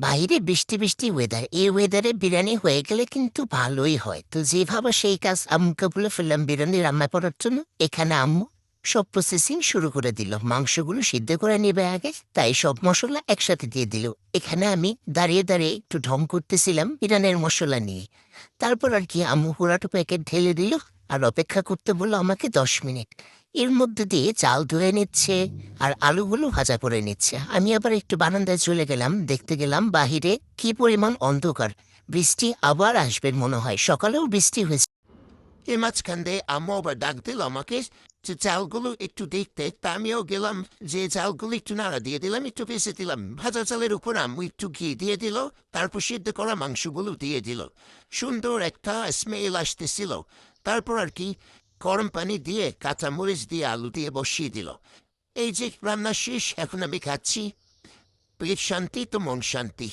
বাইরে বৃষ্টি বৃষ্টি ওয়েদার, এই ওয়েদারে বিরিয়ানি হয়ে গেলে কিন্তু ভালোই হয়। তো যেভাবে সেই কাজ আম্মুকে বলে ফেললাম বিরিয়ানি রান্না করার জন্য। এখানে আম্মু সব প্রসেসিং শুরু করে দিল, মাংসগুলো সিদ্ধ করে নেবে আগে, তাই সব মশলা একসাথে দিয়ে দিল। এখানে আমি দাঁড়িয়ে দাঁড়িয়ে একটু ঢং করতেছিলাম বিরিয়ানির মশলা নিয়ে। তারপর আর কি আম্মু পুরাটো প্যাকেট ঢেলে দিল আর অপেক্ষা করতে বললো আমাকে 10 মিনিট। এর মধ্যে দিয়ে চাল ধুয়ে নিচ্ছে আর আলুগুলো ভাজা করে নিচ্ছে। আমি আবার একটু বারান্দায় চলে গেলাম, দেখতে গেলাম বাহিরে কি পরিমাণ অন্ধকার। বৃষ্টি আবার আসবে মনে হয়, সকালেও বৃষ্টি হয়েছে। এর মাঝখান দিয়ে আম্মু আবার ডাক দিল আমাকে যে চালগুলো একটু দেখতে। তা আমিও গেলাম, যে চালগুলো একটু নাড়া দিয়ে দিলাম, একটু ভেসে দিলাম। ভাজা চালের উপর আম্মু একটু ঘি দিয়ে দিল, তারপর সিদ্ধ করা মাংসগুলো দিয়ে দিল। সুন্দর একটা স্মেল আসতেছিল। তারপর আর কি গরম পানি দিয়ে কাঁচামরিচ দিয়ে আলু দিয়ে বসিয়ে দিল। এই যে রান্না শেষ, এখন আমি খাচ্ছি। পেট শান্তি তো মন শান্তি।